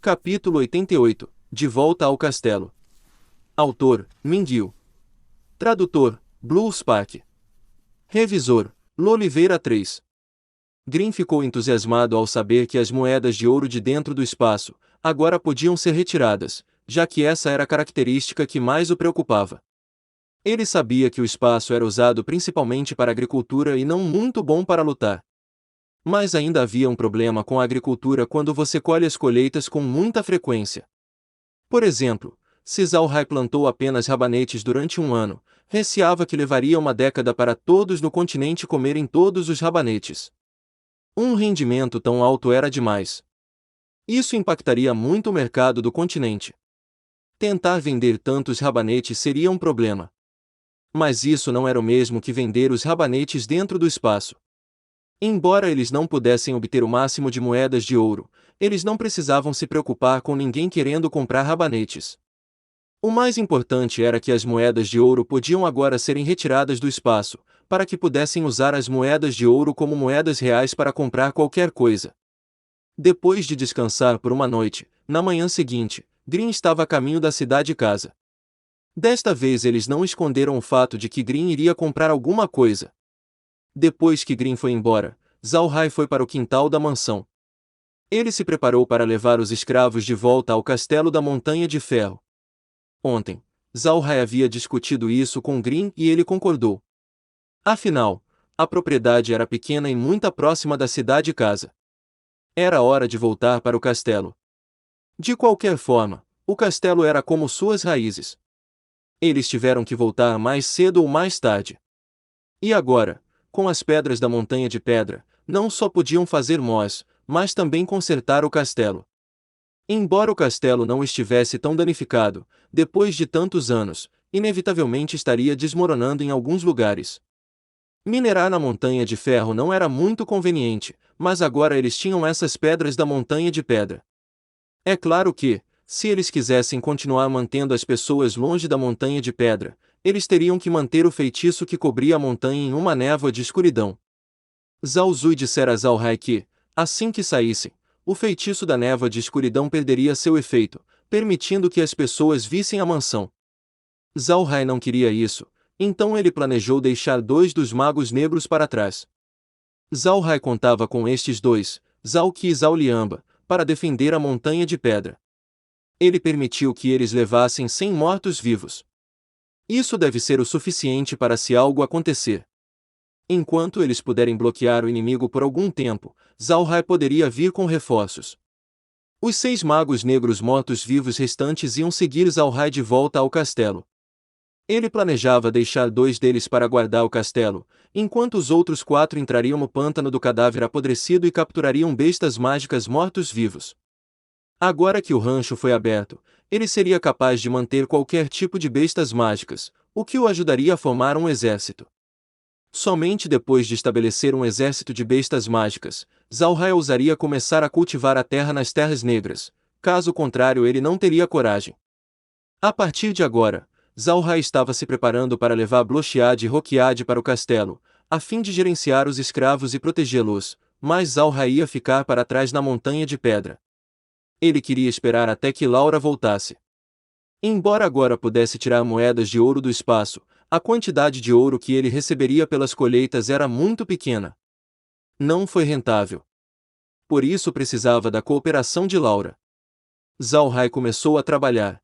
Capítulo 88. De volta ao castelo. Autor: Mindil. Tradutor: Blue Spark. Revisor: Loliveira 3. Green ficou entusiasmado ao saber que as moedas de ouro de dentro do espaço agora podiam ser retiradas, já que essa era a característica que mais o preocupava. Ele sabia que o espaço era usado principalmente para agricultura e não muito bom para lutar. Mas ainda havia um problema com a agricultura quando você colhe as colheitas com muita frequência. Por exemplo, se Zalhai plantou apenas rabanetes durante um ano, receava que levaria uma década para todos no continente comerem todos os rabanetes. Um rendimento tão alto era demais. Isso impactaria muito o mercado do continente. Tentar vender tantos rabanetes seria um problema. Mas isso não era o mesmo que vender os rabanetes dentro do espaço. Embora eles não pudessem obter o máximo de moedas de ouro, eles não precisavam se preocupar com ninguém querendo comprar rabanetes. O mais importante era que as moedas de ouro podiam agora serem retiradas do espaço, para que pudessem usar as moedas de ouro como moedas reais para comprar qualquer coisa. Depois de descansar por uma noite, na manhã seguinte, Green estava a caminho da cidade-casa. Desta vez eles não esconderam o fato de que Green iria comprar alguma coisa. Depois que Green foi embora, Zalhai foi para o quintal da mansão. Ele se preparou para levar os escravos de volta ao castelo da Montanha de Ferro. Ontem, Zalhai havia discutido isso com Green e ele concordou. Afinal, a propriedade era pequena e muito próxima da cidade-casa. Era hora de voltar para o castelo. De qualquer forma, o castelo era como suas raízes. Eles tiveram que voltar mais cedo ou mais tarde. E agora, com as pedras da Montanha de Pedra, não só podiam fazer mós, mas também consertar o castelo. Embora o castelo não estivesse tão danificado, depois de tantos anos, inevitavelmente estaria desmoronando em alguns lugares. Minerar na Montanha de Ferro não era muito conveniente, mas agora eles tinham essas pedras da Montanha de Pedra. É claro que, se eles quisessem continuar mantendo as pessoas longe da Montanha de Pedra, eles teriam que manter o feitiço que cobria a montanha em uma névoa de escuridão. Zhao Zui dissera a Zalhai que, assim que saíssem, o feitiço da névoa de escuridão perderia seu efeito, permitindo que as pessoas vissem a mansão. Zalhai não queria isso, então ele planejou deixar 2 dos magos negros para trás. Zalhai contava com estes 2, Zhao Qi e Zhao Liamba, para defender a Montanha de Pedra. Ele permitiu que eles levassem 100 mortos-vivos. Isso deve ser o suficiente para se algo acontecer. Enquanto eles puderem bloquear o inimigo por algum tempo, Zalhai poderia vir com reforços. Os 6 magos negros mortos-vivos restantes iam seguir Zalhai de volta ao castelo. Ele planejava deixar 2 deles para guardar o castelo, enquanto os outros 4 entrariam no pântano do cadáver apodrecido e capturariam bestas mágicas mortos-vivos. Agora que o rancho foi aberto, ele seria capaz de manter qualquer tipo de bestas mágicas, o que o ajudaria a formar um exército. Somente depois de estabelecer um exército de bestas mágicas, Zalhai ousaria começar a cultivar a terra nas Terras Negras, caso contrário ele não teria coragem. A partir de agora, Zalhai estava se preparando para levar Blochiad e Roquiad para o castelo, a fim de gerenciar os escravos e protegê-los, mas Zalhai ia ficar para trás na Montanha de Pedra. Ele queria esperar até que Laura voltasse. Embora agora pudesse tirar moedas de ouro do espaço, a quantidade de ouro que ele receberia pelas colheitas era muito pequena. Não foi rentável. Por isso precisava da cooperação de Laura. Zalhai começou a trabalhar.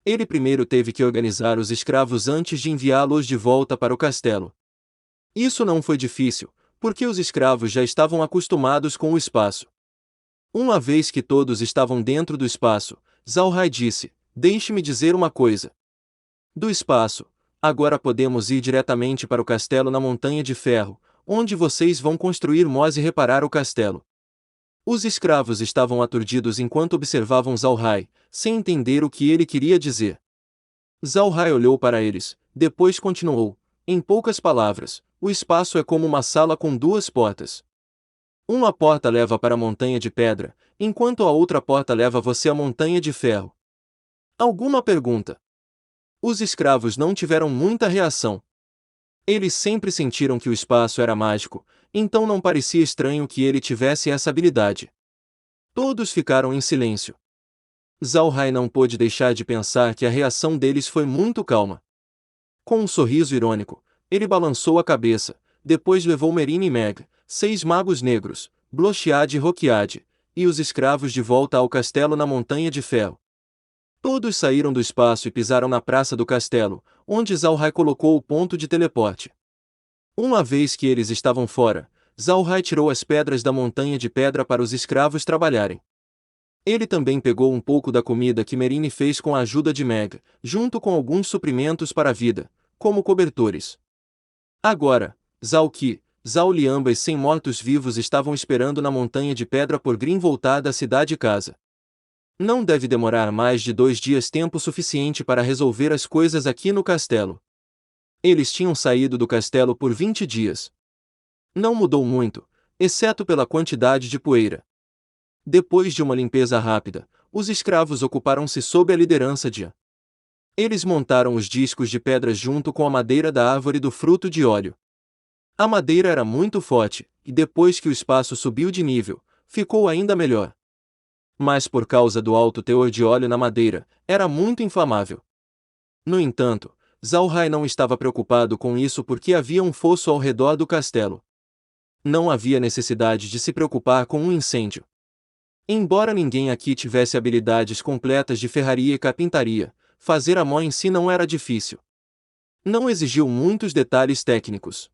Ele primeiro teve que organizar os escravos antes de enviá-los de volta para o castelo. Isso não foi difícil, porque os escravos já estavam acostumados com o espaço. Uma vez que todos estavam dentro do espaço, Zalhai disse: "Deixe-me dizer uma coisa. Do espaço, agora podemos ir diretamente para o castelo na Montanha de Ferro, onde vocês vão construir mós e reparar o castelo." Os escravos estavam aturdidos enquanto observavam Zalhai, sem entender o que ele queria dizer. Zalhai olhou para eles, depois continuou: "Em poucas palavras, o espaço é como uma sala com 2 portas. Uma porta leva para a Montanha de Pedra, enquanto a outra porta leva você à Montanha de Ferro." Alguma pergunta? Os escravos não tiveram muita reação. Eles sempre sentiram que o espaço era mágico, então não parecia estranho que ele tivesse essa habilidade. Todos ficaram em silêncio. Zhao Hai não pôde deixar de pensar que a reação deles foi muito calma. Com um sorriso irônico, ele balançou a cabeça, depois levou Merin e Meg, 6 magos negros, Blochiad e Roquiad, e os escravos de volta ao castelo na Montanha de Ferro. Todos saíram do espaço e pisaram na praça do castelo, onde Zhao Hai colocou o ponto de teleporte. Uma vez que eles estavam fora, Zhao Hai tirou as pedras da montanha de pedra para os escravos trabalharem. Ele também pegou um pouco da comida que Merin fez com a ajuda de Meg, junto com alguns suprimentos para a vida, como cobertores. Agora, Zhao Qi, Zhao Liamba e 100 mortos-vivos estavam esperando na montanha de pedra por Grim voltar da cidade-casa. Não deve demorar mais de 2 dias, tempo suficiente para resolver as coisas aqui no castelo. Eles tinham saído do castelo por 20 dias. Não mudou muito, exceto pela quantidade de poeira. Depois de uma limpeza rápida, os escravos ocuparam-se sob a liderança de. Eles montaram os discos de pedras junto com a madeira da árvore do fruto de óleo. A madeira era muito forte, e depois que o espaço subiu de nível, ficou ainda melhor. Mas por causa do alto teor de óleo na madeira, era muito inflamável. No entanto, Zhao Hai não estava preocupado com isso porque havia um fosso ao redor do castelo. Não havia necessidade de se preocupar com um incêndio. Embora ninguém aqui tivesse habilidades completas de ferraria e carpintaria, fazer a mão em si não era difícil. Não exigiu muitos detalhes técnicos.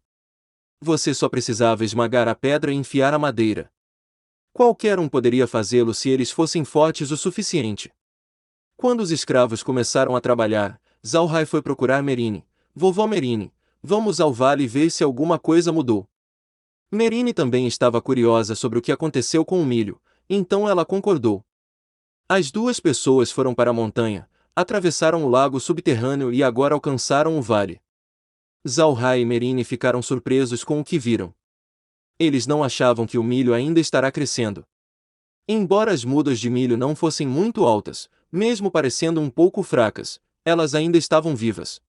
Você só precisava esmagar a pedra e enfiar a madeira. Qualquer um poderia fazê-lo se eles fossem fortes o suficiente. Quando os escravos começaram a trabalhar, Zhao Hai foi procurar Merine. Vovó Merine, vamos ao vale ver se alguma coisa mudou. Merine também estava curiosa sobre o que aconteceu com o milho, então ela concordou. As duas pessoas foram para a montanha, atravessaram o lago subterrâneo e agora alcançaram o vale. Zhao Hai e Merine ficaram surpresos com o que viram. Eles não achavam que o milho ainda estará crescendo. Embora as mudas de milho não fossem muito altas, mesmo parecendo um pouco fracas, elas ainda estavam vivas.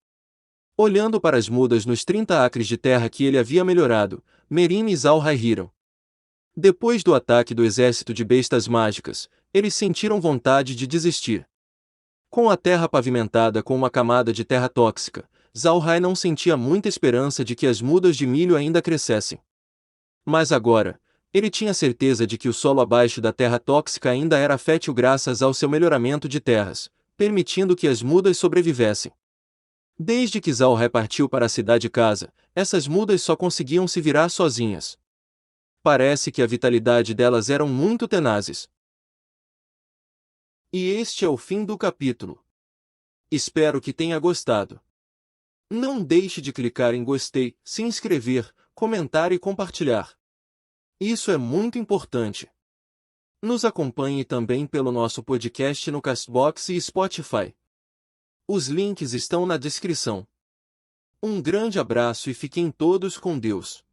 Olhando para as mudas nos 30 acres de terra que ele havia melhorado, Merine e Zhao Hai riram. Depois do ataque do exército de bestas mágicas, eles sentiram vontade de desistir. Com a terra pavimentada com uma camada de terra tóxica, Zhao Hai não sentia muita esperança de que as mudas de milho ainda crescessem. Mas agora, ele tinha certeza de que o solo abaixo da terra tóxica ainda era fértil graças ao seu melhoramento de terras, permitindo que as mudas sobrevivessem. Desde que Zhao Hai partiu para a cidade-casa, essas mudas só conseguiam se virar sozinhas. Parece que a vitalidade delas eram muito tenazes. E este é o fim do capítulo. Espero que tenha gostado. Não deixe de clicar em gostei, se inscrever, comentar e compartilhar. Isso é muito importante. Nos acompanhe também pelo nosso podcast no Castbox e Spotify. Os links estão na descrição. Um grande abraço e fiquem todos com Deus.